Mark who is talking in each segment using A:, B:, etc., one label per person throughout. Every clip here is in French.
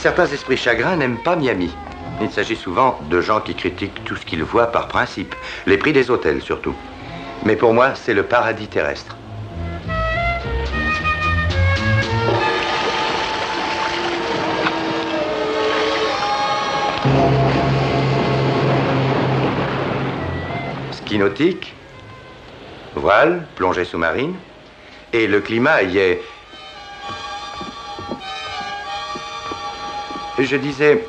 A: Certains esprits chagrins n'aiment pas Miami. Il s'agit souvent de gens qui critiquent tout ce qu'ils voient par principe. Les prix des hôtels, surtout. Mais pour moi, c'est le paradis terrestre. Ski nautique, voile, plongée sous-marine, et le climat y est... Je disais...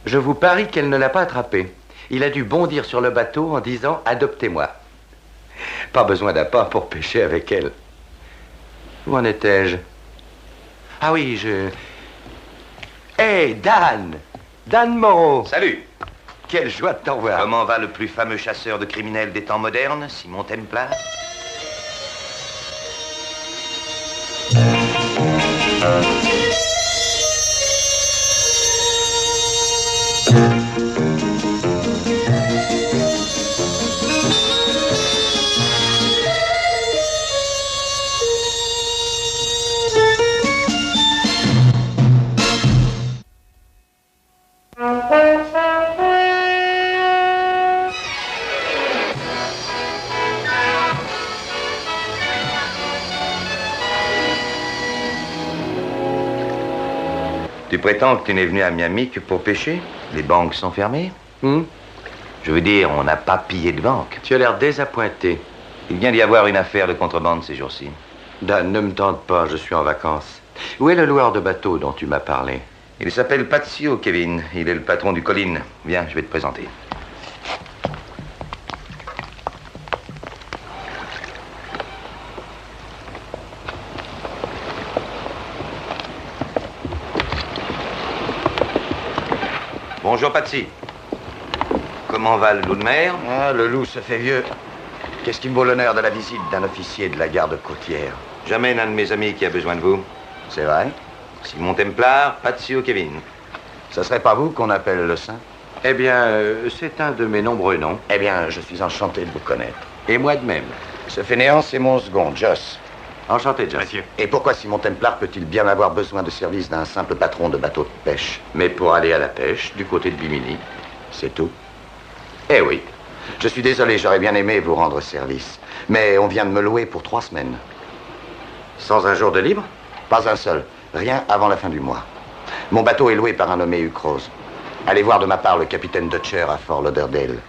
A: Je vous parie qu'elle ne l'a pas attrapé. Il a dû bondir sur le bateau en disant « Adoptez-moi ». Pas besoin d'appât pour pêcher avec elle. Où en étais-je? Ah oui, Hey, Dan! Dan Moreau!
B: Salut!
A: Quelle joie de t'en voir!
B: Comment va le plus fameux chasseur de criminels des temps modernes, Simon Templar? Tu prétends que tu n'es venu à Miami que pour pêcher? Les banques sont fermées? Je veux dire, on n'a pas pillé de banque.
A: Tu as l'air désappointé.
B: Il vient d'y avoir une affaire de contrebande ces jours-ci.
A: Dan, ne me tente pas, je suis en vacances. Où est le loueur de bateau dont tu m'as parlé?
B: Il s'appelle Patsio, Kevin. Il est le patron du Colline. Viens, je vais te présenter. Bonjour, Patsy. Comment va le loup de mer?
A: Ah, le loup se fait vieux. Qu'est-ce qui me vaut l'honneur de la visite d'un officier de la garde côtière?
B: J'amène un de mes amis qui a besoin de vous.
A: C'est vrai?
B: Simon Templar, Patsio, Kevin.
A: Ce serait pas vous qu'on appelle le saint? Eh bien, c'est un de mes nombreux noms. Eh bien, je suis enchanté de vous connaître. Et moi de même. Ce fainéant, c'est mon second, Joss. Enchanté, Joss.
B: Monsieur.
A: Et pourquoi Simon Templar peut-il bien avoir besoin de service d'un simple patron de bateau de pêche? Mais pour aller à la pêche, du côté de Bimini. C'est tout? Eh oui. Je suis désolé, j'aurais bien aimé vous rendre service. Mais on vient de me louer pour 3 semaines. Sans un jour de libre? Pas un seul. Rien avant la fin du mois. Mon bateau est loué par un nommé Ucrose. Allez voir de ma part le capitaine Dutcher à Fort Lauderdale.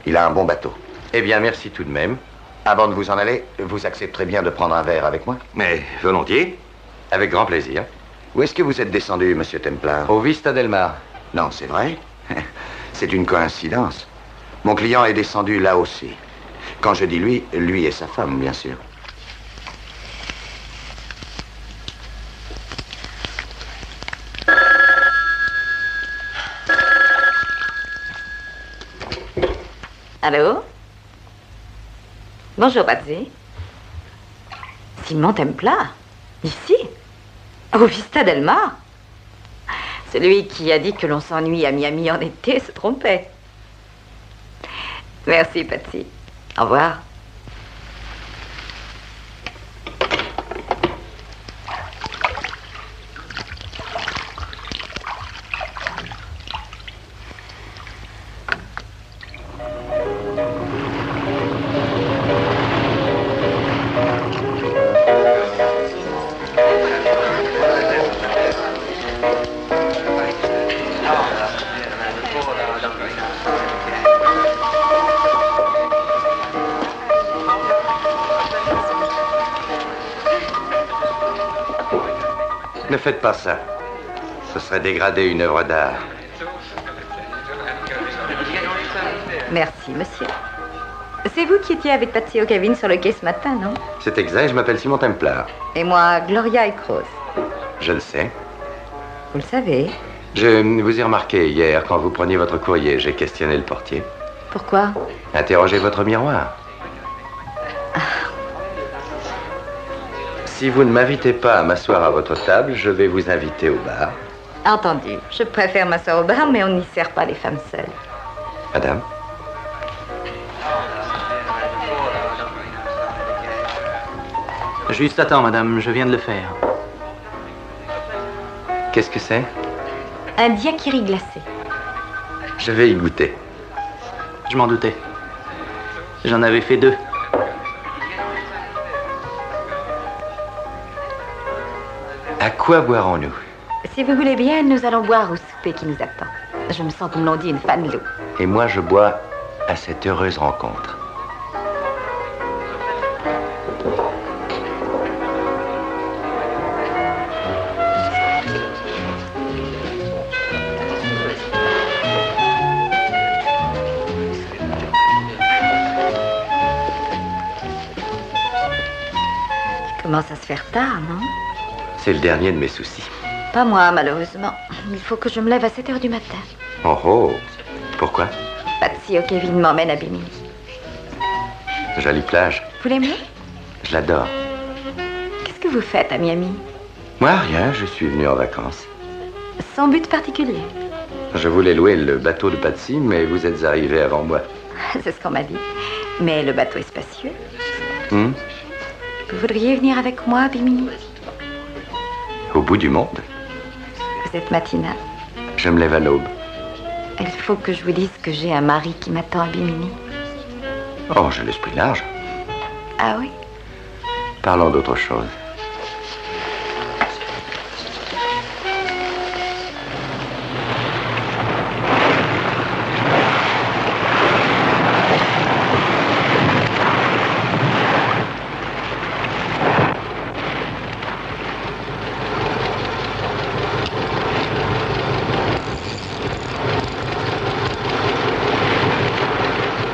A: Il a un bon bateau. Eh bien, merci tout de même. Avant de vous en aller, vous accepterez bien de prendre un verre avec moi?
B: Mais volontiers.
A: Avec grand plaisir. Où est-ce que vous êtes descendu, monsieur Templar? Au Vista del Mar. Non, c'est vrai. C'est une coïncidence. Mon client est descendu là aussi. Quand je dis lui, lui et sa femme, bien sûr.
C: Allô? Bonjour, Patsy. Simon Templar? Ici? Au Vista del Mar? Celui qui a dit que l'on s'ennuie à Miami en été se trompait. Merci, Patsy. Au revoir.
A: Ne faites pas ça. Ce serait dégrader une œuvre d'art.
C: Merci, monsieur. C'est vous qui étiez avec Patsy O'Kevin sur le quai ce matin, non?
A: C'est exact, je m'appelle Simon Templar.
C: Et moi, Gloria Ucrose.
A: Je le sais.
C: Vous le savez.
A: Je vous ai remarqué hier, quand vous preniez votre courrier, j'ai questionné le portier.
C: Pourquoi?
A: Interrogez votre miroir. Si vous ne m'invitez pas à m'asseoir à votre table, je vais vous inviter au bar.
C: Entendu. Je préfère m'asseoir au bar, mais on n'y sert pas les femmes seules.
B: Madame?
D: Juste à temps, madame, je viens de le faire.
B: Qu'est-ce que c'est?
C: Un daiquiri glacé.
B: Je vais y goûter.
D: Je m'en doutais. J'en avais fait 2.
B: À quoi boirons-nous?
C: Si vous voulez bien, nous allons boire au souper qui nous attend. Je me sens, comme l'on dit, une fan de l'eau.
B: Et moi, je bois à cette heureuse rencontre.
C: Il commence à se faire tard, non?
B: C'est le dernier de mes soucis.
C: Pas moi, malheureusement. Il faut que je me lève à 7 heures du matin.
B: Oh oh! Pourquoi?
C: Patsy ou Kevin m'emmènent à Bimini.
B: Jolie plage.
C: Vous l'aimez?
B: Je l'adore.
C: Qu'est-ce que vous faites à Miami?
B: Moi, rien. Je suis venu en vacances.
C: Sans but particulier.
B: Je voulais louer le bateau de Patsy, mais vous êtes arrivé avant moi.
C: C'est ce qu'on m'a dit. Mais le bateau est spacieux.
B: Hmm?
C: Vous voudriez venir avec moi à Bimini?
B: Au bout du monde.
C: Vous êtes matinale.
B: Je me lève à l'aube.
C: Il faut que je vous dise que j'ai un mari qui m'attend à Bimini.
B: Oh, j'ai l'esprit large.
C: Ah oui?
B: Parlons d'autre chose.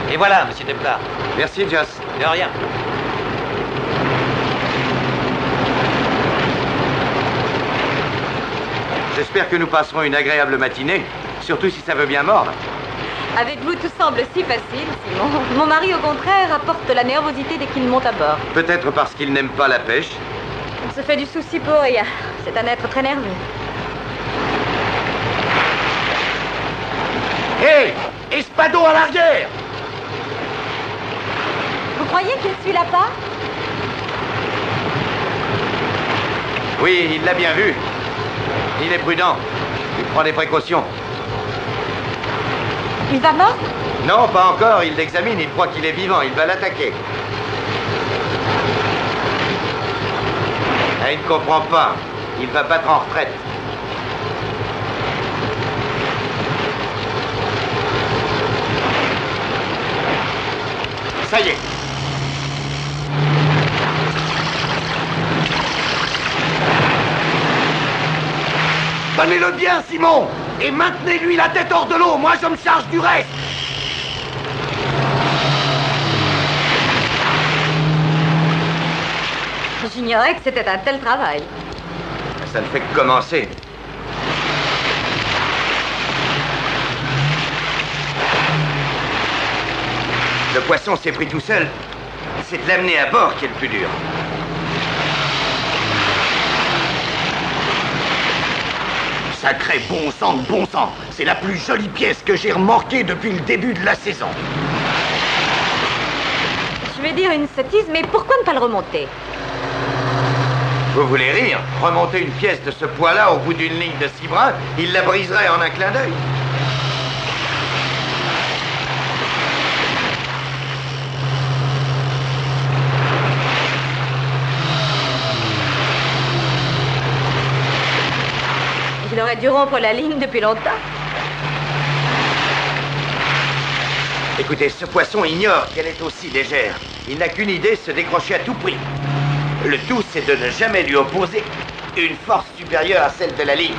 D: Et voilà, monsieur Templar.
B: Merci, Joss.
D: De rien.
B: J'espère que nous passerons une agréable matinée, surtout si ça veut bien mordre.
C: Avec vous, tout semble si facile, Simon. Mon mari, au contraire, apporte la nervosité dès qu'il monte à bord.
B: Peut-être parce qu'il n'aime pas la pêche.
C: On se fait du souci pour rien. C'est un être très nerveux.
A: Hé! Espadon à l'arrière!
C: Vous croyez qu'il suit la part?
B: Oui, il l'a bien vu. Il est prudent. Il prend des précautions.
C: Il va mordre?
B: Non, pas encore. Il l'examine. Il croit qu'il est vivant. Il va l'attaquer. Ah, il ne comprend pas. Il va battre en retraite. Ça y est.
A: Tenez-le bien, Simon! Et maintenez-lui la tête hors de l'eau. Moi, je me charge du reste.
C: J'ignorais que c'était un tel travail.
B: Ça ne fait que commencer. Le poisson s'est pris tout seul. C'est de l'amener à bord qui est le plus dur.
A: Sacré bon sang de bon sang. C'est la plus jolie pièce que j'ai remorquée depuis le début de la saison.
C: Je vais dire une sottise, mais pourquoi ne pas le remonter?
B: Vous voulez rire? Remonter une pièce de ce poids-là au bout d'une ligne de 6 bras, il la briserait en un clin d'œil.
C: Il aurait dû rompre la ligne depuis longtemps.
B: Écoutez, ce poisson ignore qu'elle est aussi légère. Il n'a qu'une idée, se décrocher à tout prix. Le tout, c'est de ne jamais lui opposer une force supérieure à celle de la ligne.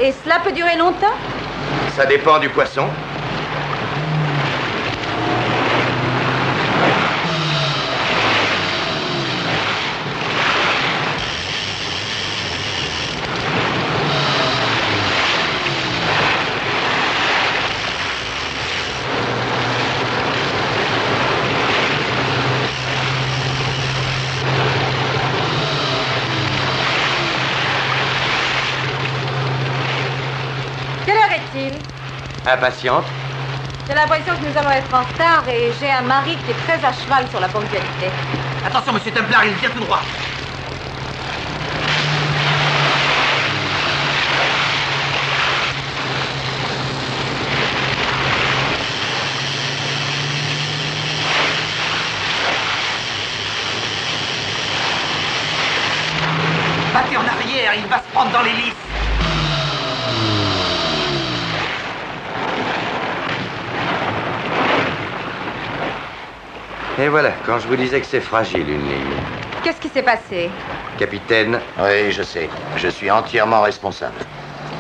C: Et cela peut durer longtemps?
B: Ça dépend du poisson. Impatiente?
C: J'ai l'impression que nous allons être en retard et j'ai un mari qui est très à cheval sur la ponctualité.
B: Attention, monsieur Templar, il vient tout droit. Battez en arrière, il va se prendre dans l'hélice. Et voilà, quand je vous disais que c'est fragile, une ligne.
C: Qu'est-ce qui s'est passé?
A: Capitaine, oui, je sais. Je suis entièrement responsable.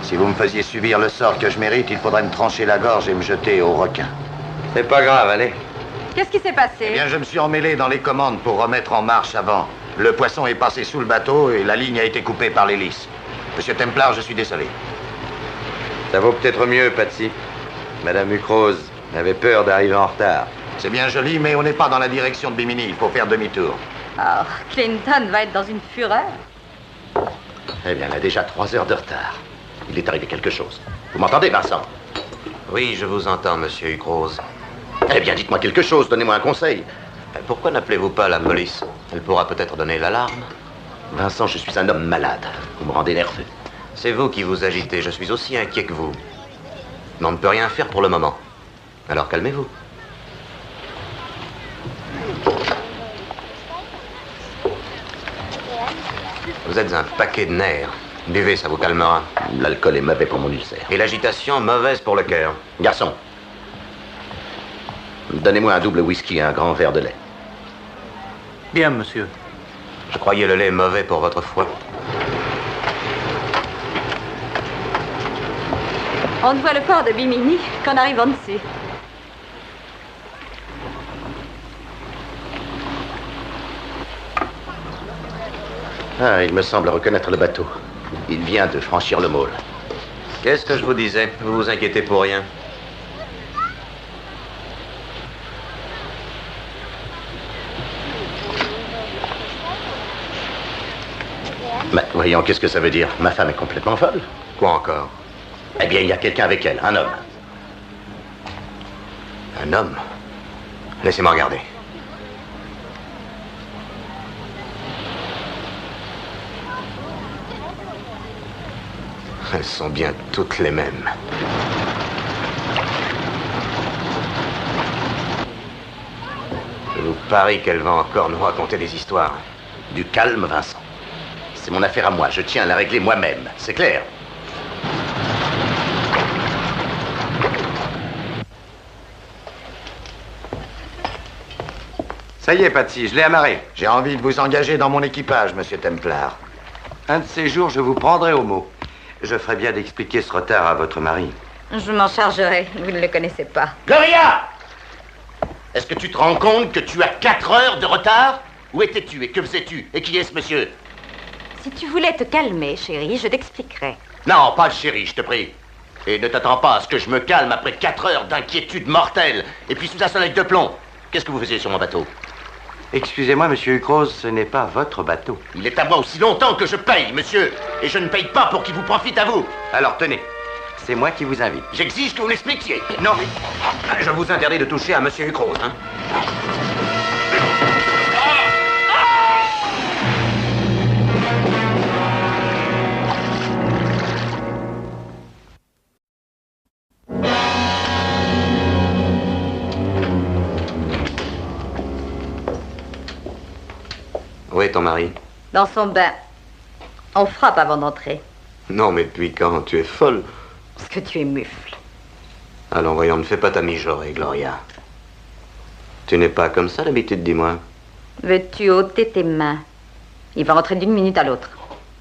A: Si vous me faisiez subir le sort que je mérite, il faudrait me trancher la gorge et me jeter au requin.
B: C'est pas grave, allez.
C: Qu'est-ce qui s'est passé?
A: Eh bien, je me suis emmêlé dans les commandes pour remettre en marche avant. Le poisson est passé sous le bateau et la ligne a été coupée par l'hélice. Monsieur Templar, je suis désolé.
B: Ça vaut peut-être mieux, Patsy. Madame Mucrose avait peur d'arriver en retard.
A: C'est bien joli, mais on n'est pas dans la direction de Bimini. Il faut faire demi-tour.
C: Oh, Clinton va être dans une fureur.
E: Eh bien, elle a déjà 3 heures de retard. Il est arrivé quelque chose. Vous m'entendez, Vincent?
B: Oui, je vous entends, monsieur Hucrose.
E: Eh bien, dites-moi quelque chose, donnez-moi un conseil.
B: Pourquoi n'appelez-vous pas la police? Elle pourra peut-être donner l'alarme.
E: Vincent, je suis un homme malade. Vous me rendez nerveux.
B: C'est vous qui vous agitez. Je suis aussi inquiet que vous. Mais on ne peut rien faire pour le moment. Alors calmez-vous. Vous êtes un paquet de nerfs. Buvez, ça vous calmera.
E: L'alcool est mauvais pour mon ulcère.
B: Et l'agitation, mauvaise pour le cœur.
E: Garçon, donnez-moi un double whisky et un grand verre de lait.
D: Bien, monsieur.
B: Je croyais le lait mauvais pour votre foie.
C: On ne voit le port de Bimini qu'en arrivant dessus.
E: Ah, il me semble reconnaître le bateau. Il vient de franchir le môle.
B: Qu'est-ce que je vous disais? Vous vous inquiétez pour rien.
E: Mais voyons, qu'est-ce que ça veut dire? Ma femme est complètement folle.
B: Quoi encore?
E: Eh bien, il y a quelqu'un avec elle, un homme.
B: Un homme? Laissez-moi regarder. Elles sont bien toutes les mêmes. Je vous parie qu'elle va encore nous raconter des histoires.
E: Du calme, Vincent. C'est mon affaire à moi. Je tiens à la régler moi-même. C'est clair?
B: Ça y est, Patsy, je l'ai amarré.
A: J'ai envie de vous engager dans mon équipage, monsieur Templar.
B: Un de ces jours, je vous prendrai au mot. Je ferai bien d'expliquer ce retard à votre mari.
C: Je m'en chargerai. Vous ne le connaissez pas.
E: Gloria! Est-ce que tu te rends compte que tu as 4 heures de retard? Où étais-tu et que faisais-tu? Et qui est ce monsieur?
C: Si tu voulais te calmer, chérie, je t'expliquerai.
E: Non, pas chérie, je te prie. Et ne t'attends pas à ce que je me calme après 4 heures d'inquiétude mortelle. Et puis sous un soleil de plomb. Qu'est-ce que vous faisiez sur mon bateau?
B: Excusez-moi, monsieur Hucrose, ce n'est pas votre bateau.
E: Il est à moi aussi longtemps que je paye, monsieur. Et je ne paye pas pour qu'il vous profite à vous.
B: Alors tenez, c'est moi qui vous invite.
E: J'exige que vous l'expliquiez.
B: Non, je vous interdis de toucher à monsieur Hucrose, hein. Où est ton mari?
C: Dans son bain. On frappe avant d'entrer.
B: Non, mais depuis quand? Tu es folle.
C: Parce que tu es mufle.
B: Allons, voyons, ne fais pas ta mijaurée, Gloria. Tu n'es pas comme ça d'habitude, dis-moi.
C: Veux-tu ôter tes mains? Il va rentrer d'une minute à l'autre.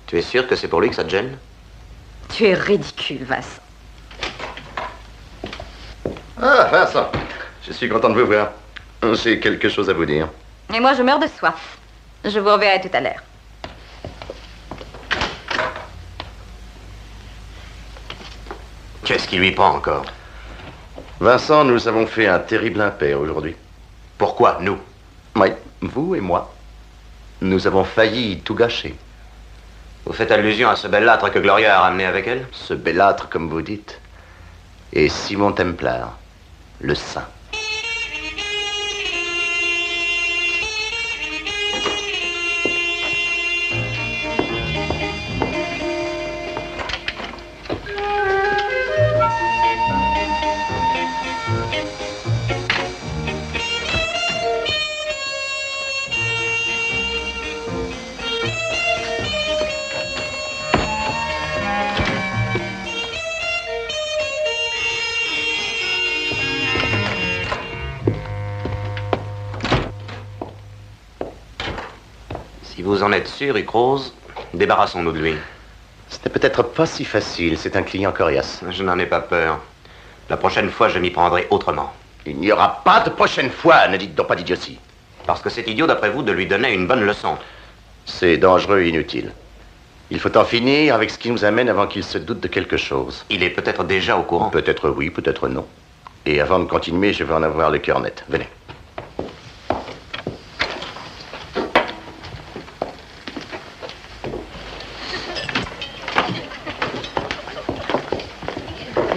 B: Tu es sûr que c'est pour lui que ça te gêne?
C: Tu es ridicule, Vincent.
E: Ah, Vincent, je suis content de vous voir. J'ai quelque chose à vous dire.
C: Et moi, je meurs de soif. Je vous reverrai tout à l'heure.
B: Qu'est-ce qui lui prend encore?
E: Vincent, nous avons fait un terrible impair aujourd'hui.
B: Pourquoi, nous?
E: Oui, vous et moi. Nous avons failli tout gâcher.
B: Vous faites allusion à ce bellâtre que Gloria a ramené avec elle?
E: Ce bellâtre, comme vous dites.
A: Et Simon Templar, le saint.
E: Si vous en êtes sûr, Icrose, débarrassons-nous de lui.
A: C'était peut-être pas si facile, c'est un client coriace.
E: Je n'en ai pas peur. La prochaine fois, je m'y prendrai autrement.
A: Il n'y aura pas de prochaine fois, ne dites donc pas d'idiotie.
E: Parce que c'est idiot, d'après vous, de lui donner une bonne leçon.
A: C'est dangereux et inutile. Il faut en finir avec ce qui nous amène avant qu'il se doute de quelque chose.
E: Il est peut-être déjà au courant.
A: Peut-être oui, peut-être non. Et avant de continuer, je veux en avoir le cœur net. Venez.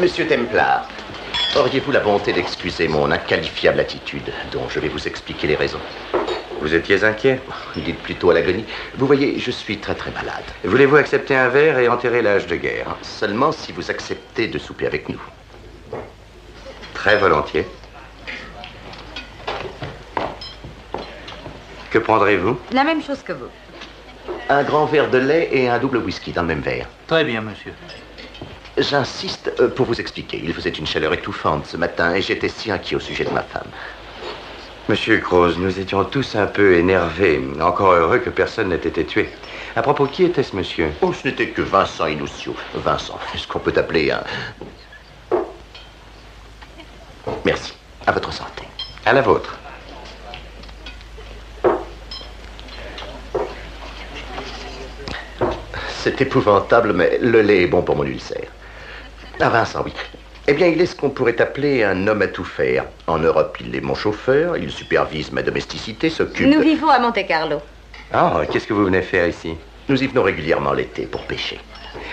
A: Monsieur Templar, auriez-vous la bonté d'excuser mon inqualifiable attitude, dont je vais vous expliquer les raisons?
F: Vous étiez inquiet?
A: Dites plutôt à l'agonie. Vous voyez, je suis très malade.
F: Voulez-vous accepter un verre et enterrer l'âge de guerre?
A: Seulement si vous acceptez de souper avec nous.
F: Très volontiers. Que prendrez-vous?
C: La même chose que vous.
A: Un grand verre de lait et un double whisky dans le même verre.
D: Très bien, monsieur.
A: J'insiste pour vous expliquer. Il faisait une chaleur étouffante ce matin et j'étais si inquiet au sujet de ma femme.
F: Monsieur Croze, nous étions tous un peu énervés. Encore heureux que personne n'ait été tué. À propos, qui était-ce monsieur?
A: Oh, ce n'était que Vincent Inousio. Vincent, est-ce qu'on peut appeler un... Merci. À votre santé.
F: À la vôtre.
A: C'est épouvantable, mais le lait est bon pour mon ulcère. Ah, Vincent, oui. Eh bien, il est ce qu'on pourrait appeler un homme à tout faire. En Europe, il est mon chauffeur, il supervise ma domesticité, s'occupe...
C: Nous vivons à Monte-Carlo.
F: Ah, qu'est-ce que vous venez faire ici?
A: Nous y venons régulièrement l'été pour pêcher.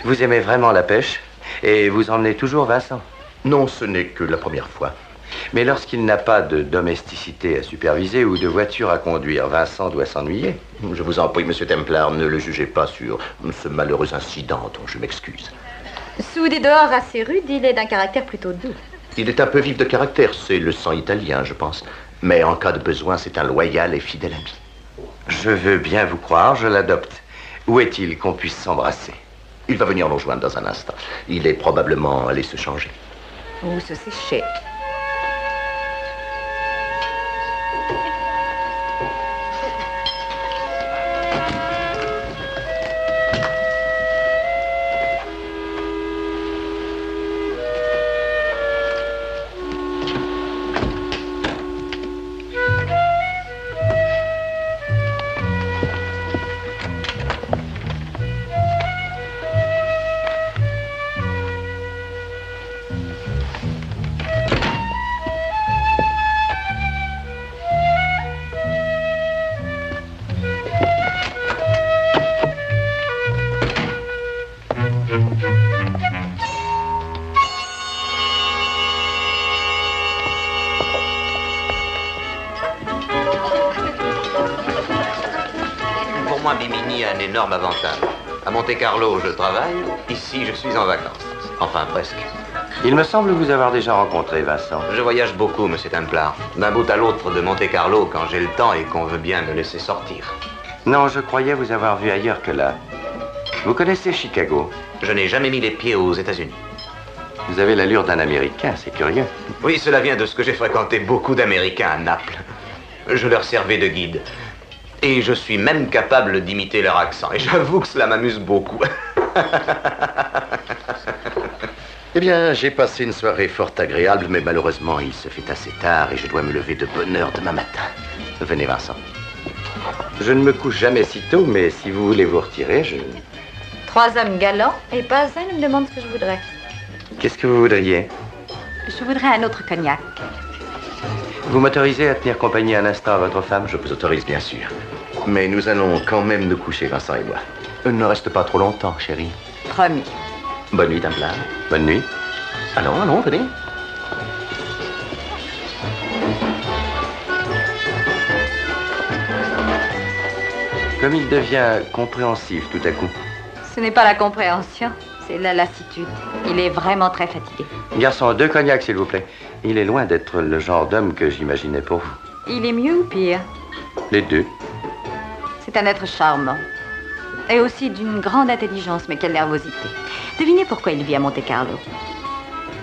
F: Vous aimez vraiment la pêche? Et vous emmenez toujours Vincent?
A: Non, ce n'est que la première fois.
F: Mais lorsqu'il n'a pas de domesticité à superviser ou de voiture à conduire, Vincent doit s'ennuyer.
A: Je vous en prie, monsieur Templar, ne le jugez pas sur ce malheureux incident dont je m'excuse.
C: Sous des dehors assez rudes, il est d'un caractère plutôt doux.
A: Il est un peu vif de caractère, c'est le sang italien, je pense. Mais en cas de besoin, c'est un loyal et fidèle ami.
F: Je veux bien vous croire, je l'adopte. Où est-il qu'on puisse s'embrasser?
A: Il va venir nous rejoindre dans un instant. Il est probablement allé se changer.
C: Ou se sécher.
E: Pour moi, Bimini a un énorme avantage. À Monte-Carlo, je travaille. Ici, je suis en vacances. Enfin, presque.
F: Il me semble vous avoir déjà rencontré, Vincent.
E: Je voyage beaucoup, monsieur Templar. D'un bout à l'autre de Monte-Carlo quand j'ai le temps et qu'on veut bien me laisser sortir.
F: Non, je croyais vous avoir vu ailleurs que là. Vous connaissez Chicago?
E: Je n'ai jamais mis les pieds aux États-Unis.
F: Vous avez l'allure d'un Américain, c'est curieux.
E: Oui, cela vient de ce que j'ai fréquenté beaucoup d'Américains à Naples. Je leur servais de guide. Et je suis même capable d'imiter leur accent. Et j'avoue que cela m'amuse beaucoup.
A: Eh bien, j'ai passé une soirée fort agréable, mais malheureusement, il se fait assez tard et je dois me lever de bonne heure demain matin. Venez, Vincent.
F: Je ne me couche jamais si tôt, mais si vous voulez vous retirer, je...
C: 3 hommes galants et pas un ne me demande ce que je voudrais.
F: Qu'est-ce que vous voudriez?
C: Je voudrais un autre cognac.
F: Vous m'autorisez à tenir compagnie un instant à votre femme?
A: Je vous autorise, bien sûr. Mais nous allons quand même nous coucher, Vincent et moi. Ne reste pas trop longtemps, chérie.
C: Promis.
A: Bonne nuit, Templar.
F: Bonne nuit.
A: Allons, allons, venez. Comme il devient compréhensif tout à coup.
C: Ce n'est pas la compréhension, c'est la lassitude. Il est vraiment très fatigué.
A: Garçon, 2 cognacs, s'il vous plaît. Il est loin d'être le genre d'homme que j'imaginais pour vous.
C: Il est mieux ou pire?
A: Les deux.
C: C'est un être charmant. Et aussi d'une grande intelligence, mais quelle nervosité. Devinez pourquoi il vit à Monte-Carlo.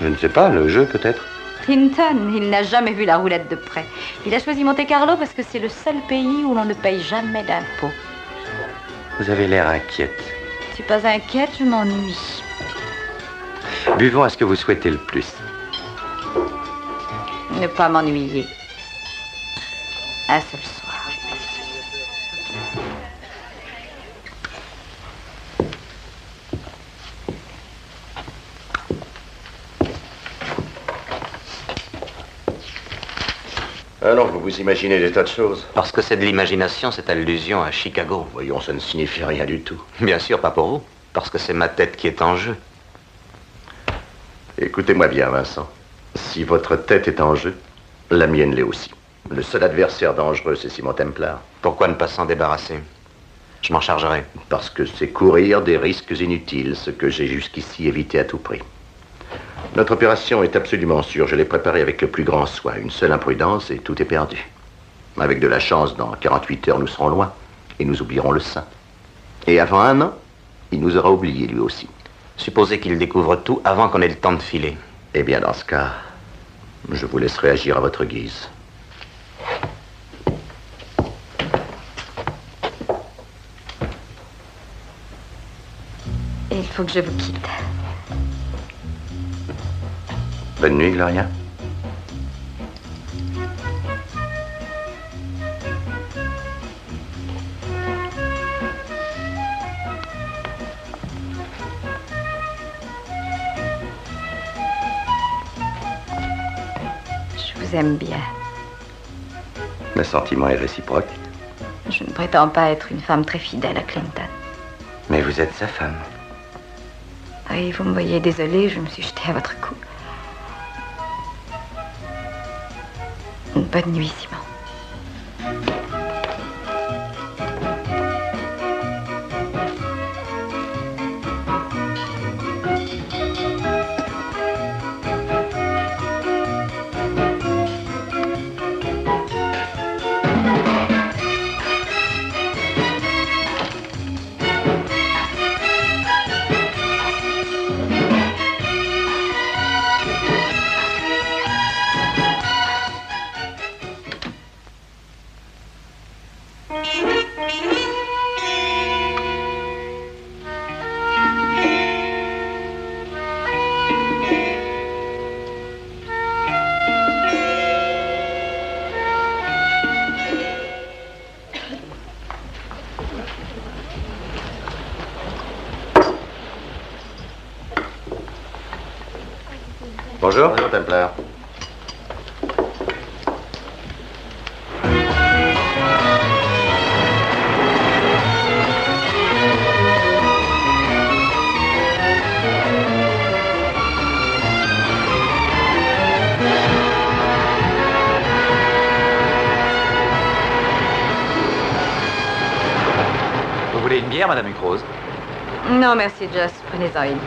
A: Je ne sais pas, le jeu peut-être.
C: Clinton, il n'a jamais vu la roulette de près. Il a choisi Monte-Carlo parce que c'est le seul pays où l'on ne paye jamais d'impôts.
A: Vous avez l'air inquiète.
C: Je suis pas inquiète, je m'ennuie.
A: Buvons à ce que vous souhaitez le plus.
C: Ne pas m'ennuyer. Un seul soir.
A: Alors, vous vous imaginez des tas de choses.
E: Parce que c'est de l'imagination, cette allusion à Chicago.
A: Voyons, ça ne signifie rien du tout.
E: Bien sûr, pas pour vous. Parce que c'est ma tête qui est en jeu.
A: Écoutez-moi bien, Vincent. Si votre tête est en jeu, la mienne l'est aussi. Le seul adversaire dangereux, c'est Simon Templar.
E: Pourquoi ne pas s'en débarrasser? Je m'en chargerai.
A: Parce que c'est courir des risques inutiles, ce que j'ai jusqu'ici évité à tout prix. Notre opération est absolument sûre. Je l'ai préparée avec le plus grand soin. Une seule imprudence et tout est perdu. Avec de la chance, dans 48 heures, nous serons loin. Et nous oublierons le saint. Et avant 1 an, il nous aura oubliés, lui aussi.
E: Supposez qu'il découvre tout avant qu'on ait le temps de filer.
A: Eh bien, dans ce cas, je vous laisserai agir à votre guise.
C: Il faut que je vous quitte.
A: Bonne nuit, Gloria.
C: Je vous aime bien.
A: Le sentiment est réciproque.
C: Je ne prétends pas être une femme très fidèle à Clinton.
A: Mais vous êtes sa femme.
C: Oui, vous me voyez désolée, je me suis jetée à votre cou. Une bonne nuit, Simon.
A: Bonjour. Bonjour, Templar.
D: Vous voulez une bière, Madame Ucrose?
C: Non, merci, Joss. Prenez-en une.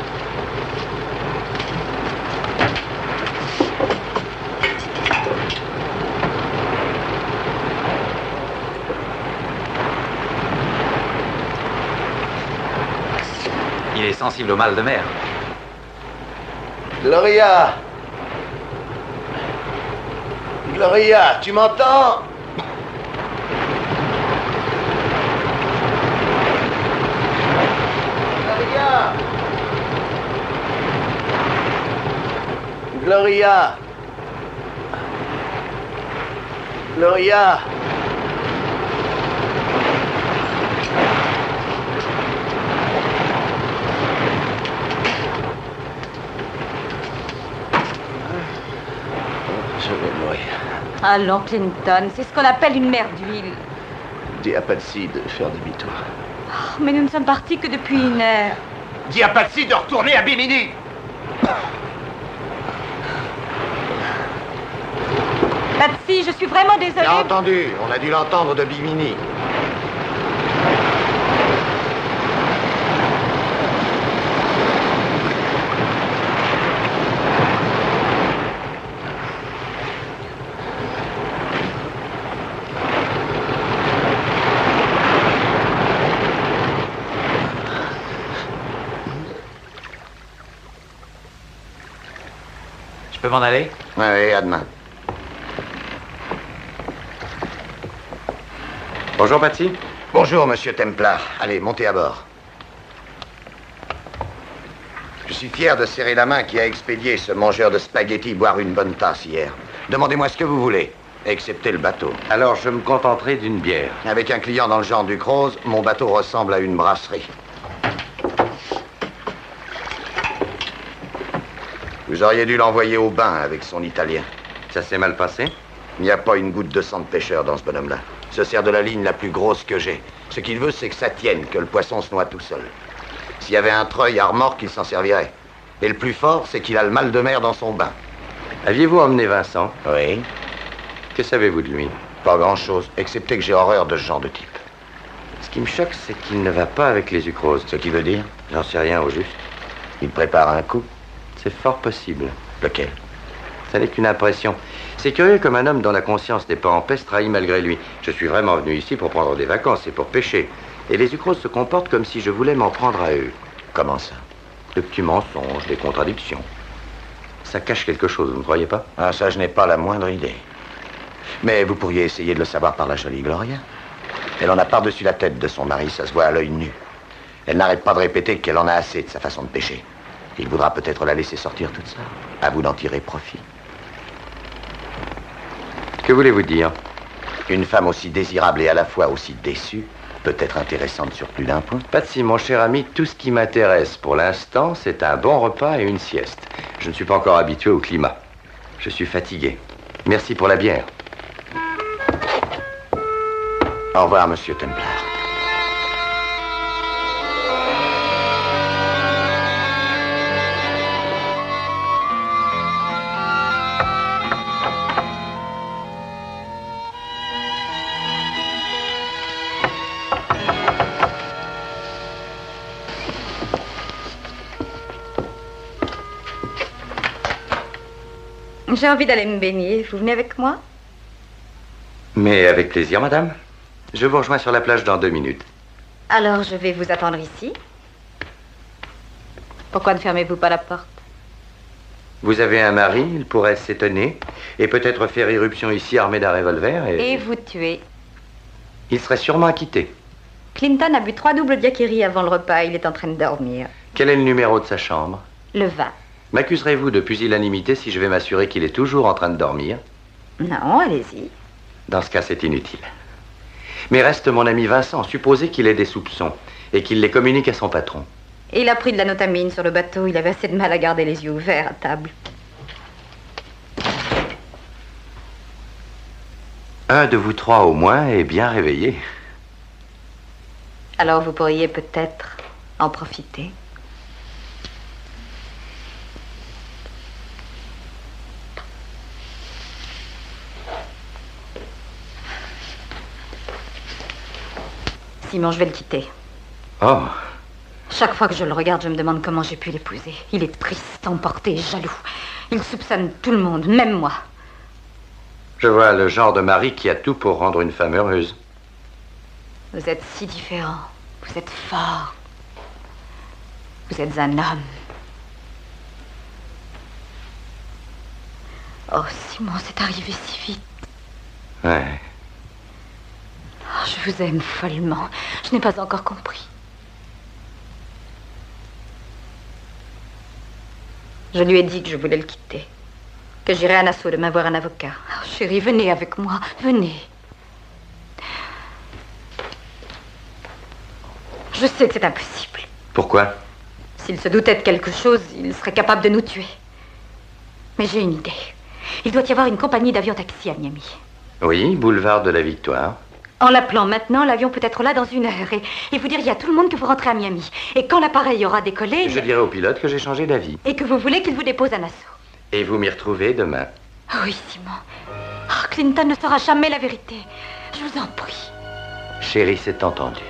D: Il est sensible au mal de mer.
B: Gloria! Gloria, tu m'entends? Gloria! Gloria! Gloria! Je vais mourir.
C: Allons, Clinton, c'est ce qu'on appelle une mer d'huile.
B: Dis à Patsy de faire demi-tour.
C: Oh, mais nous ne sommes partis que depuis 1 heure.
B: Dis à Patsy de retourner à Bimini!
C: Patsy, je suis vraiment désolée.
A: Bien entendu, on a dû l'entendre de Bimini.
D: Je peux m'en aller?
A: Oui, à demain.
F: Bonjour, Patsy.
A: Bonjour, monsieur Templar. Allez, montez à bord. Je suis fier de serrer la main qui a expédié ce mangeur de spaghettis boire une bonne tasse hier. Demandez-moi ce que vous voulez, excepté le bateau.
F: Alors, je me contenterai d'une bière.
A: Avec un client dans le genre du Croze, mon bateau ressemble à une brasserie. Vous auriez dû l'envoyer au bain avec son italien.
F: Ça s'est mal passé?
A: Il n'y a pas une goutte de sang de pêcheur dans ce bonhomme-là. Il se sert de la ligne la plus grosse que j'ai. Ce qu'il veut, c'est que ça tienne, que le poisson se noie tout seul. S'il y avait un treuil à remorque, il s'en servirait. Et le plus fort, c'est qu'il a le mal de mer dans son bain.
F: Aviez-vous emmené Vincent?
A: Oui.
F: Que savez-vous de lui?
A: Pas grand-chose, excepté que j'ai horreur de ce genre de type.
F: Ce qui me choque, c'est qu'il ne va pas avec les sucroses.
A: Ce qui veut dire?
F: J'en sais rien au juste.
A: Il prépare un coup.
F: C'est fort possible.
A: Lequel?
F: Ça n'est qu'une impression. C'est curieux comme un homme dont la conscience n'est pas en paix se trahit malgré lui. Je suis vraiment venu ici pour prendre des vacances et pour pêcher. Et les sucroses se comportent comme si je voulais m'en prendre à eux.
A: Comment ça?
F: De petits mensonges, des contradictions. Ça cache quelque chose, vous ne croyez pas?
A: Ah, ça, je n'ai pas la moindre idée. Mais vous pourriez essayer de le savoir par la jolie Gloria. Elle en a par-dessus la tête de son mari, ça se voit à l'œil nu. Elle n'arrête pas de répéter qu'elle en a assez de sa façon de pêcher. Il voudra peut-être la laisser sortir toute seule. À vous d'en tirer profit.
F: Que voulez-vous dire?
A: Une femme aussi désirable et à la fois aussi déçue peut être intéressante sur plus d'un point.
F: Patsy, mon cher ami, tout ce qui m'intéresse pour l'instant, c'est un bon repas et une sieste. Je ne suis pas encore habitué au climat. Je suis fatigué. Merci pour la bière.
A: Au revoir, monsieur Templar.
C: J'ai envie d'aller me baigner. Vous venez avec moi?
F: Mais avec plaisir, madame. Je vous rejoins sur la plage dans 2 minutes.
C: Alors, je vais vous attendre ici. Pourquoi ne fermez-vous pas la porte?
F: Vous avez un mari, il pourrait s'étonner, et peut-être faire irruption ici armé d'un revolver,
C: Et vous tuer.
F: Il serait sûrement acquitté.
C: Clinton a bu 3 doubles daiquiris avant le repas. Il est en train de dormir.
F: Quel est le numéro de sa chambre?
C: Le 20.
F: M'accuserez-vous de pusillanimité si je vais m'assurer qu'il est toujours en train de dormir?
C: Non, allez-y.
F: Dans ce cas, c'est inutile. Mais reste mon ami Vincent. Supposez qu'il ait des soupçons et qu'il les communique à son patron.
C: Et il a pris de la notamine sur le bateau. Il avait assez de mal à garder les yeux ouverts à table.
F: Un de vous 3 au moins est bien réveillé.
C: Alors vous pourriez peut-être en profiter. Simon, je vais le quitter.
F: Oh.
C: Chaque fois que je le regarde, je me demande comment j'ai pu l'épouser. Il est triste, emporté, jaloux. Il soupçonne tout le monde, même moi.
F: Je vois le genre de mari qui a tout pour rendre une femme heureuse.
C: Vous êtes si différent. Vous êtes fort. Vous êtes un homme. Oh, Simon, c'est arrivé si vite.
F: Ouais.
C: Oh, je vous aime follement. Je n'ai pas encore compris. Je lui ai dit que je voulais le quitter. Que j'irais à Nassau demain voir un avocat. Oh, chérie, venez avec moi. Venez. Je sais que c'est impossible.
F: Pourquoi?
C: S'il se doutait de quelque chose, il serait capable de nous tuer. Mais j'ai une idée. Il doit y avoir une compagnie d'avion-taxi à Miami.
F: Oui, boulevard de la Victoire.
C: En l'appelant maintenant, l'avion peut être là dans 1 heure. Et vous diriez à tout le monde que vous rentrez à Miami. Et quand l'appareil aura décollé...
F: Je dirai au pilote que j'ai changé d'avis.
C: Et que vous voulez qu'il vous dépose à Nassau.
F: Et vous m'y retrouvez demain.
C: Oui, Simon. Oh, Clinton ne saura jamais la vérité. Je vous en prie.
F: Chérie, c'est entendu.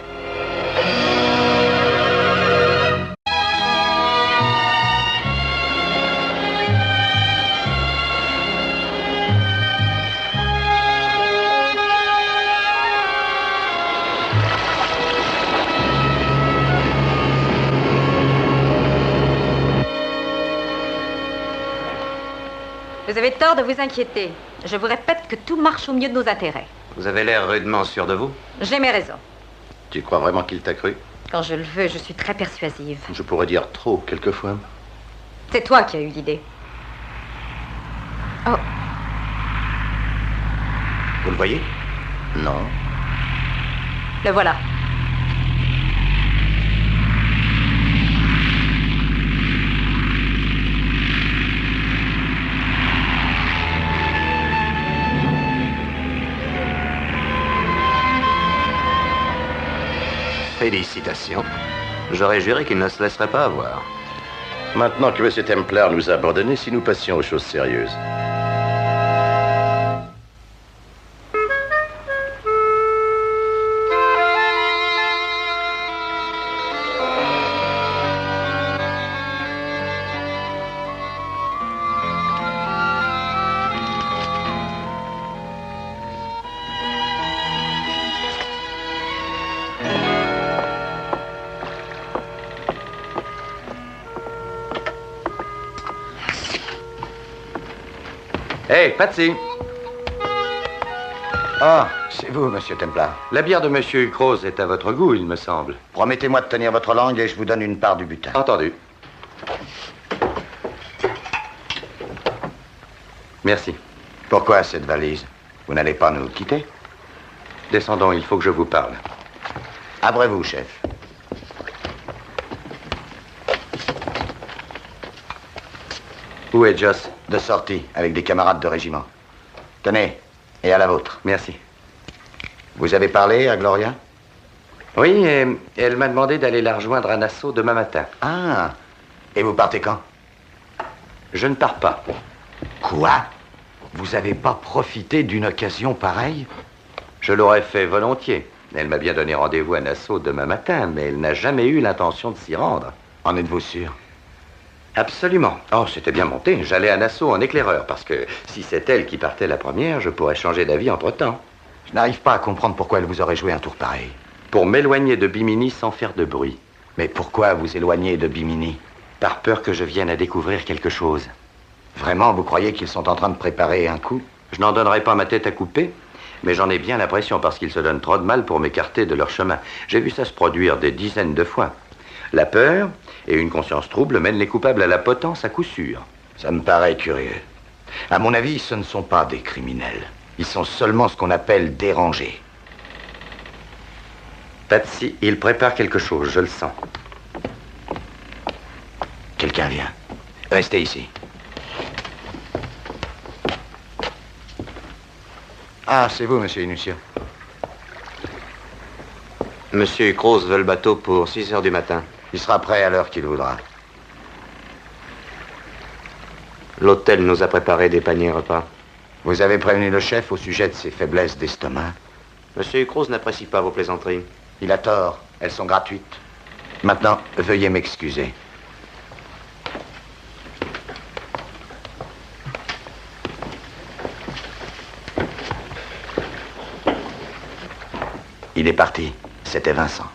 C: Vous avez tort de vous inquiéter. Je vous répète que tout marche au mieux de nos intérêts.
E: Vous avez l'air rudement sûr de vous.
C: J'ai mes raisons.
F: Tu crois vraiment qu'il t'a cru?
C: Quand je le veux, je suis très persuasive.
F: Je pourrais dire trop, quelquefois.
C: C'est toi qui as eu l'idée. Oh,
B: Vous le voyez?
F: Non.
C: le voilà.
E: Félicitations. J'aurais juré qu'il ne se laisserait pas avoir.
F: Maintenant que M. Templar nous a abandonnés, si nous passions aux choses sérieuses. Hey, Patsy!
A: Ah, c'est vous, Monsieur Templar.
F: La bière de Monsieur Hucrose est à votre goût, il me semble.
A: Promettez-moi de tenir votre langue et je vous donne une part du butin.
F: Entendu. Merci.
A: Pourquoi cette valise? Vous n'allez pas nous quitter?
F: Descendons, il faut que je vous parle.
A: Abrez-vous, chef.
F: Où est Joss?
A: De sortie, avec des camarades de régiment. Tenez, et à la vôtre.
F: Merci.
A: Vous avez parlé à Gloria?
F: Oui, et elle m'a demandé d'aller la rejoindre à Nassau demain matin.
A: Ah, et vous partez quand?
F: Je ne pars pas.
A: Quoi? Vous n'avez pas profité d'une occasion pareille?
F: Je l'aurais fait volontiers. Elle m'a bien donné rendez-vous à Nassau demain matin, mais elle n'a jamais eu l'intention de s'y rendre.
A: En êtes-vous sûr?
F: Absolument. Oh, c'était bien monté. J'allais à Nassau en éclaireur, parce que si c'est elle qui partait la première, je pourrais changer d'avis entre-temps.
A: Je n'arrive pas à comprendre pourquoi elle vous aurait joué un tour pareil.
F: Pour m'éloigner de Bimini sans faire de bruit.
A: Mais pourquoi vous éloigner de Bimini?
F: Par peur que je vienne à découvrir quelque chose.
A: Vraiment, vous croyez qu'ils sont en train de préparer un coup?
F: Je n'en donnerai pas ma tête à couper, mais j'en ai bien l'impression parce qu'ils se donnent trop de mal pour m'écarter de leur chemin. J'ai vu ça se produire des dizaines de fois. La peur et une conscience trouble mènent les coupables à la potence à coup sûr.
A: Ça me paraît curieux. À mon avis, ce ne sont pas des criminels. Ils sont seulement ce qu'on appelle dérangés.
F: Patsy, il prépare quelque chose, je le sens.
A: Quelqu'un vient. Restez ici. Ah, c'est vous, monsieur Inutio.
E: Monsieur Hucrose veut le bateau pour 6 heures du matin.
A: Il sera prêt à l'heure qu'il voudra.
E: L'hôtel nous a préparé des paniers repas.
A: Vous avez prévenu le chef au sujet de ses faiblesses d'estomac?
E: Monsieur Hucrose n'apprécie pas vos plaisanteries.
A: Il a tort. Elles sont gratuites. Maintenant, veuillez m'excuser. Il est parti. C'était Vincent.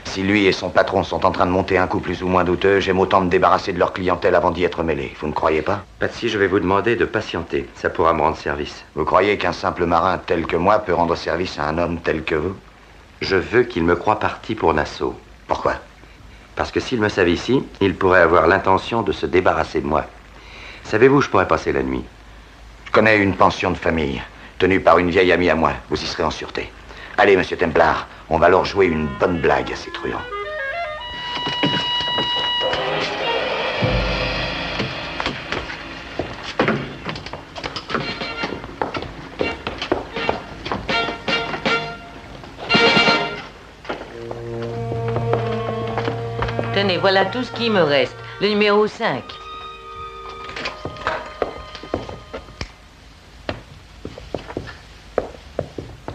A: Si lui et son patron sont en train de monter un coup plus ou moins douteux, j'aime autant me débarrasser de leur clientèle avant d'y être mêlé. Vous ne croyez pas?
F: Patsy, je vais vous demander de patienter. Ça pourra me rendre service.
A: Vous croyez qu'un simple marin tel que moi peut rendre service à un homme tel que vous?
F: Je veux qu'il me croie parti pour Nassau.
A: Pourquoi?
F: Parce que s'il me savait ici, il pourrait avoir l'intention de se débarrasser de moi. Savez-vous où je pourrais passer la nuit?
A: Je connais une pension de famille, tenue par une vieille amie à moi. Vous y serez en sûreté. Allez, monsieur Templar, on va leur jouer une bonne blague à ces truands.
G: Tenez, voilà tout ce qui me reste. Le numéro 5.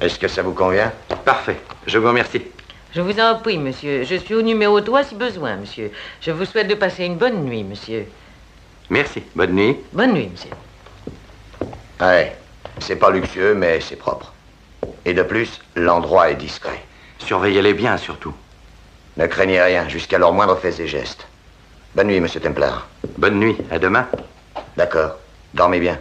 B: Est-ce que ça vous convient?
F: Parfait. Je vous remercie.
G: Je vous en prie, monsieur. Je suis au numéro 3 si besoin, monsieur. Je vous souhaite de passer une bonne nuit, monsieur.
F: Merci. Bonne nuit.
G: Bonne nuit, monsieur.
B: Ouais. C'est pas luxueux, mais c'est propre. Et de plus, l'endroit est discret.
F: Surveillez-les bien, surtout.
B: Ne craignez rien, jusqu'à leurs moindres faits et gestes. Bonne nuit, monsieur Templar.
F: Bonne nuit. À demain.
B: D'accord. Dormez bien.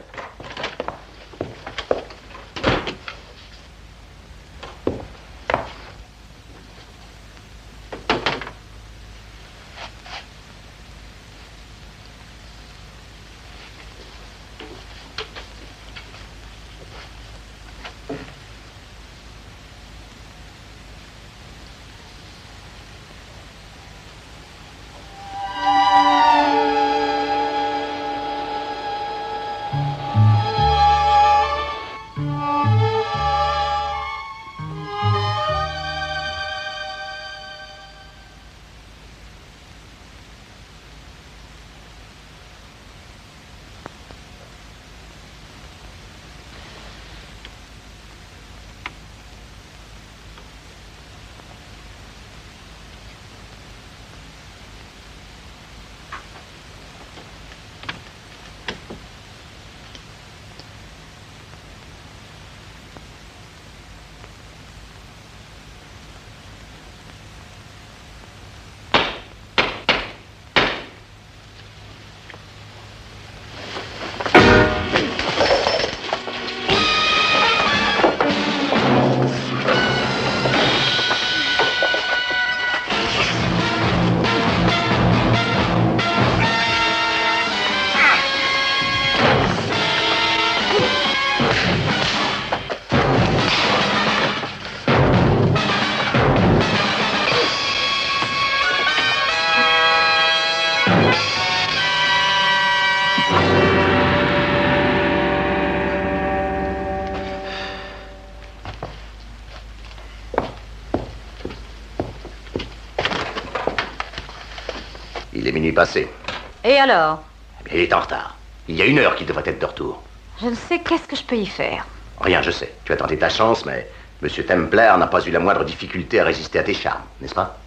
E: Il est minuit passé.
C: Et alors?
E: Eh bien, il est en retard. Il y a 1 heure qu'il devrait être de retour.
C: Je ne sais qu'est-ce que je peux y faire.
E: Rien, je sais. Tu as tenté ta chance, mais Monsieur Templar n'a pas eu la moindre difficulté à résister à tes charmes, n'est-ce pas?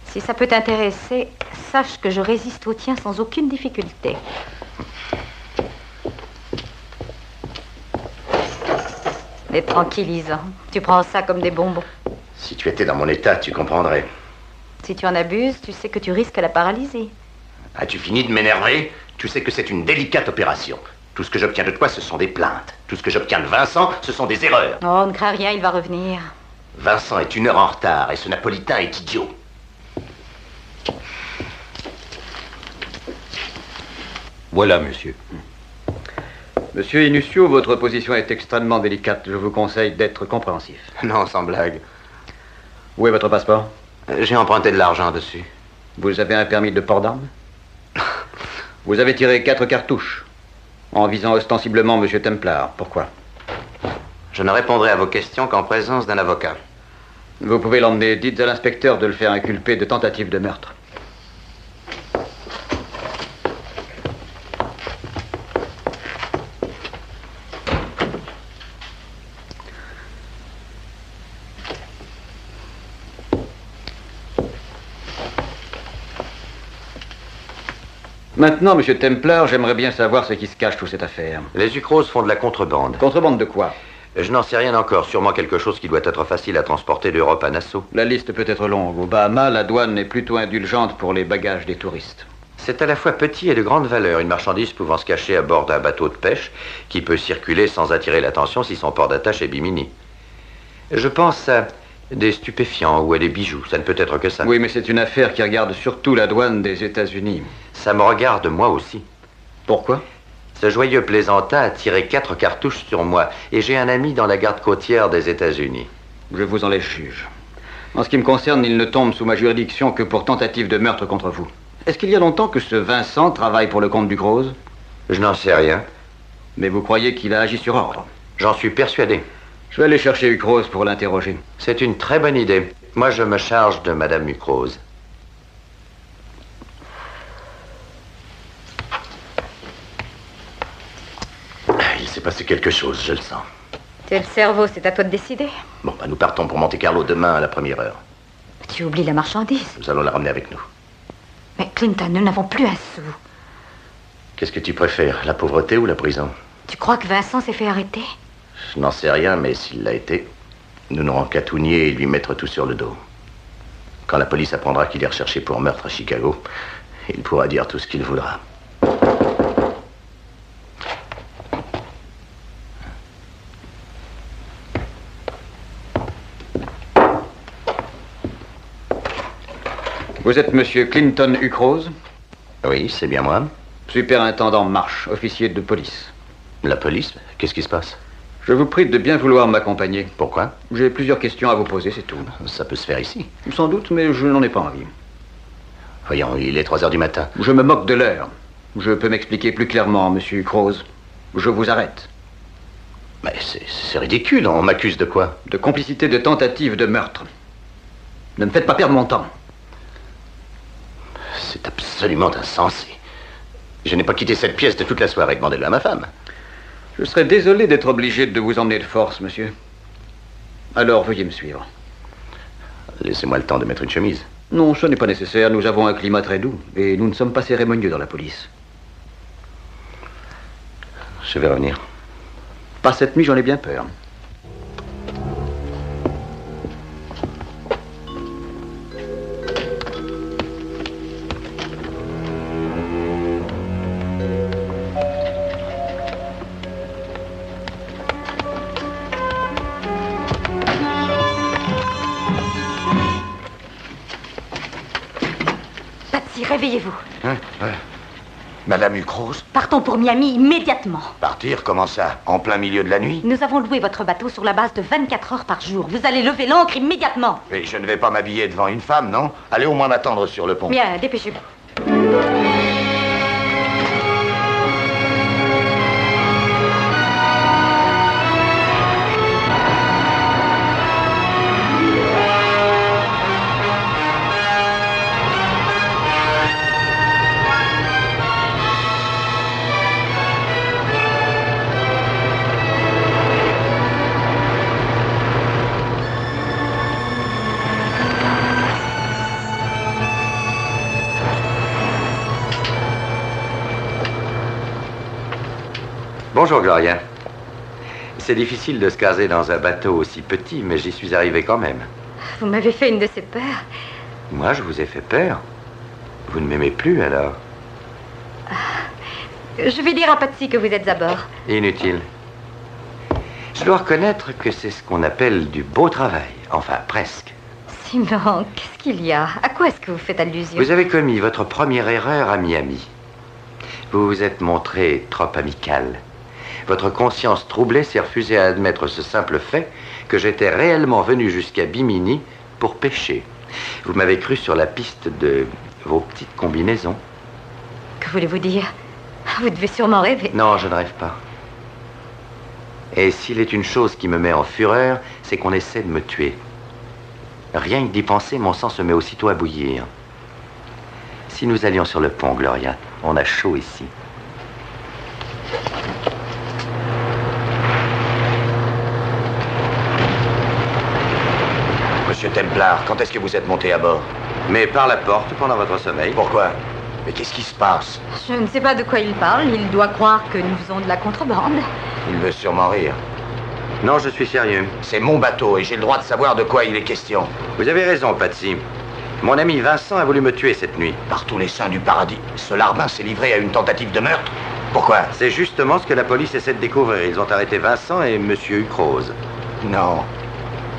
C: Si ça peut t'intéresser, sache que je résiste au tien sans aucune difficulté. Des tranquillisants. Tu prends ça comme des bonbons.
E: Si tu étais dans mon état, tu comprendrais.
C: Si tu en abuses, tu sais que tu risques la paralysie.
E: As-tu fini de m'énerver? Tu sais que c'est une délicate opération. Tout ce que j'obtiens de toi, ce sont des plaintes. Tout ce que j'obtiens de Vincent, ce sont des erreurs.
C: Oh, ne crains rien, il va revenir.
E: Vincent est 1 heure en retard et ce Napolitain est idiot.
H: Voilà, monsieur. Monsieur Inusio, votre position est extrêmement délicate. Je vous conseille d'être compréhensif.
E: Non, sans blague.
H: Où est votre passeport?
E: J'ai emprunté de l'argent dessus.
H: Vous avez un permis de port d'armes? Vous avez tiré 4 cartouches en visant ostensiblement Monsieur Templar. Pourquoi?
E: Je ne répondrai à vos questions qu'en présence d'un avocat.
H: Vous pouvez l'emmener. Dites à l'inspecteur de le faire inculper de tentative de meurtre. Maintenant, Monsieur Templar, j'aimerais bien savoir ce qui se cache sous cette affaire.
F: Les sucroses font de la contrebande.
H: Contrebande de quoi?
F: Je n'en sais rien encore. Sûrement quelque chose qui doit être facile à transporter d'Europe à Nassau.
H: La liste peut être longue. Aux Bahamas, la douane est plutôt indulgente pour les bagages des touristes.
F: C'est à la fois petit et de grande valeur, une marchandise pouvant se cacher à bord d'un bateau de pêche qui peut circuler sans attirer l'attention si son port d'attache est Bimini. Je pense à des stupéfiants ou à des bijoux, ça ne peut être que ça.
H: Oui, mais c'est une affaire qui regarde surtout la douane des États-Unis.
F: Ça me regarde moi aussi.
H: Pourquoi?
F: Ce joyeux plaisantin a tiré 4 cartouches sur moi et j'ai un ami dans la garde côtière des États-Unis.
H: Je vous en laisse juge. En ce qui me concerne, il ne tombe sous ma juridiction que pour tentative de meurtre contre vous. Est-ce qu'il y a longtemps que ce Vincent travaille pour le comte Ducrose?
F: Je n'en sais rien.
H: Mais vous croyez qu'il a agi sur ordre?
F: J'en suis persuadé.
H: Je vais aller chercher Ducrose pour l'interroger.
F: C'est une très bonne idée. Moi, je me charge de Madame Ducrose.
E: Il s'est passé quelque chose, je le sens.
C: Tu es le cerveau, c'est à toi de décider.
B: Bon, nous partons pour Monte-Carlo demain à la première heure.
C: Tu oublies la marchandise.
B: Nous allons la ramener avec nous.
C: Mais Clinton, nous n'avons plus un sou.
B: Qu'est-ce que tu préfères, la pauvreté ou la prison?
C: Tu crois que Vincent s'est fait arrêter?
B: Je n'en sais rien, mais s'il l'a été, nous n'aurons qu'à tout nier et lui mettre tout sur le dos. Quand la police apprendra qu'il est recherché pour meurtre à Chicago, il pourra dire tout ce qu'il voudra.
H: Vous êtes monsieur Clinton Hucrose?
B: Oui, c'est bien moi.
H: Superintendant Marsh, officier de police.
B: La police? Qu'est-ce qui se passe?
H: Je vous prie de bien vouloir m'accompagner.
B: Pourquoi?
H: J'ai plusieurs questions à vous poser, c'est tout.
B: Ça peut se faire ici.
H: Sans doute, mais je n'en ai pas envie.
B: Voyons, il est 3 heures du matin.
H: Je me moque de l'heure. Je peux m'expliquer plus clairement, monsieur Hucrose. Je vous arrête.
B: Mais c'est ridicule, on m'accuse de quoi?
H: De complicité de tentative de meurtre. Ne me faites pas perdre mon temps.
B: C'est absolument insensé. Je n'ai pas quitté cette pièce de toute la soirée. Demandez-le à ma femme.
H: Je serais désolé d'être obligé de vous emmener de force, monsieur. Alors, veuillez me suivre.
B: Laissez-moi le temps de mettre une chemise.
H: Non, ce n'est pas nécessaire. Nous avons un climat très doux. Et nous ne sommes pas cérémonieux dans la police.
B: Je vais revenir.
H: Pas cette nuit, j'en ai bien peur.
C: Réveillez-vous.
A: Madame Hucrose?
C: Partons pour Miami immédiatement.
A: Partir? Comment ça? En plein milieu de la nuit?
C: Nous avons loué votre bateau sur la base de 24 heures par jour. Vous allez lever l'ancre immédiatement.
A: Et je ne vais pas m'habiller devant une femme, non? Allez au moins m'attendre sur le pont.
C: Bien, dépêchez-vous.
F: Bonjour, Gloria. C'est difficile de se caser dans un bateau aussi petit, mais j'y suis arrivé quand même.
C: Vous m'avez fait une de ces peurs.
F: Moi, je vous ai fait peur. Vous ne m'aimez plus, alors?
C: Je vais dire à Patsy que vous êtes à bord.
F: Inutile. Je dois reconnaître que c'est ce qu'on appelle du beau travail. Enfin, presque.
C: Simon, qu'est-ce qu'il y a? À quoi est-ce que vous faites allusion?
F: Vous avez commis votre première erreur à Miami. Vous vous êtes montré trop amical. Votre conscience troublée s'est refusée à admettre ce simple fait que j'étais réellement venu jusqu'à Bimini pour pêcher. Vous m'avez cru sur la piste de vos petites combinaisons.
C: Que voulez-vous dire? Vous devez sûrement rêver.
F: Non, je ne rêve pas. Et s'il est une chose qui me met en fureur, c'est qu'on essaie de me tuer. Rien que d'y penser, mon sang se met aussitôt à bouillir. Si nous allions sur le pont, Gloria, on a chaud ici.
A: Monsieur Templar, quand est-ce que vous êtes monté à bord?
F: Mais par la porte pendant votre sommeil.
A: Pourquoi? Mais qu'est-ce qui se passe?
C: Je ne sais pas de quoi il parle. Il doit croire que nous faisons de la contrebande.
A: Il veut sûrement rire.
F: Non, je suis sérieux.
A: C'est mon bateau et j'ai le droit de savoir de quoi il est question.
F: Vous avez raison, Patsy. Mon ami Vincent a voulu me tuer cette nuit.
A: Par tous les saints du paradis, ce larbin s'est livré à une tentative de meurtre? Pourquoi?
F: C'est justement ce que la police essaie de découvrir. Ils ont arrêté Vincent et monsieur Hucrose.
A: Non.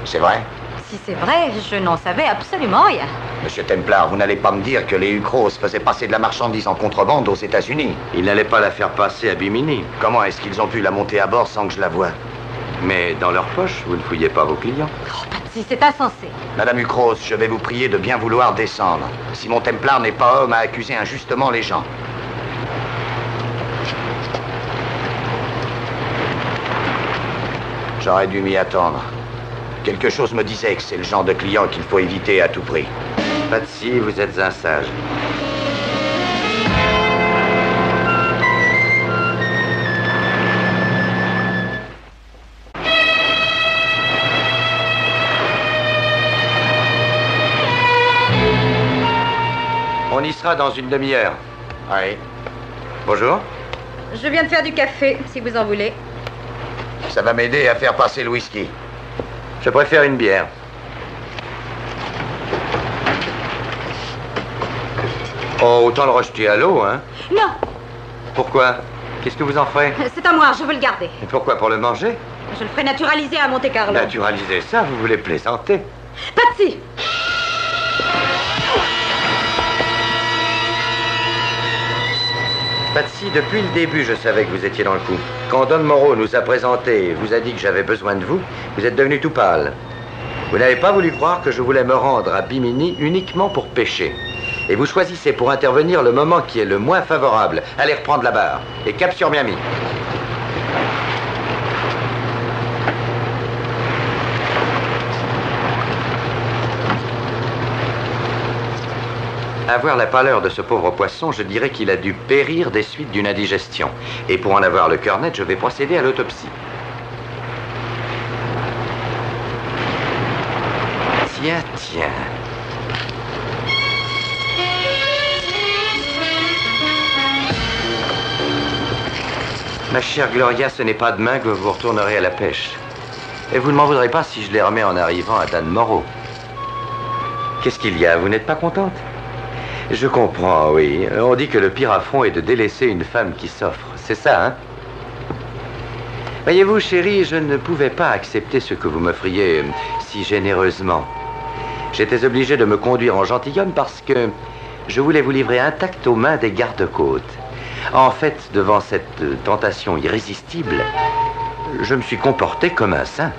A: C'est vrai?
C: Si c'est vrai, je n'en savais absolument rien.
A: Monsieur Templar, vous n'allez pas me dire que les Hucrose faisaient passer de la marchandise en contrebande aux États-Unis?
F: Ils n'allaient pas la faire passer à Bimini.
A: Comment est-ce qu'ils ont pu la monter à bord sans que je la voie?
F: Mais dans leur poche, vous ne fouillez pas vos clients.
C: Oh, Patsy, c'est insensé.
A: Madame Hucrose, je vais vous prier de bien vouloir descendre. Si mon Templar n'est pas homme à accuser injustement les gens. J'aurais dû m'y attendre. Quelque chose me disait que c'est le genre de client qu'il faut éviter à tout prix.
F: Patsy, vous êtes un sage. On y sera dans une demi-heure. Oui. Bonjour.
C: Je viens de faire du café, si vous en voulez.
A: Ça va m'aider à faire passer le whisky.
F: Je préfère une bière. Oh, autant le rejeter à l'eau, hein?
C: Non,
F: Pourquoi? Qu'est-ce que vous en ferez?
C: c'est à moi, je veux le garder.
F: Et pourquoi? Pour le manger?
C: Je le ferai naturaliser à Monte Carlo.
F: Naturaliser ça, vous voulez plaisanter?
C: Patsy!
F: Patsy, depuis le début, je savais que vous étiez dans le coup. Quand Don Moreau nous a présenté et vous a dit que j'avais besoin de vous, vous êtes devenu tout pâle. Vous n'avez pas voulu croire que je voulais me rendre à Bimini uniquement pour pêcher. Et vous choisissez pour intervenir le moment qui est le moins favorable. Allez reprendre la barre. Et cap sur Miami. À voir la pâleur de ce pauvre poisson, je dirais qu'il a dû périr des suites d'une indigestion. Et pour en avoir le cœur net, je vais procéder à l'autopsie. Tiens, tiens. Ma chère Gloria, ce n'est pas demain que vous retournerez à la pêche. Et vous ne m'en voudrez pas si je les remets en arrivant à Dan Moreau. Qu'est-ce qu'il y a? Vous n'êtes pas contente? Je comprends, oui. On dit que le pire affront est de délaisser une femme qui s'offre. C'est ça, hein? Voyez-vous, chérie, je ne pouvais pas accepter ce que vous m'offriez si généreusement. J'étais obligé de me conduire en gentilhomme parce que je voulais vous livrer intact aux mains des gardes-côtes. En fait, devant cette tentation irrésistible, je me suis comporté comme un saint.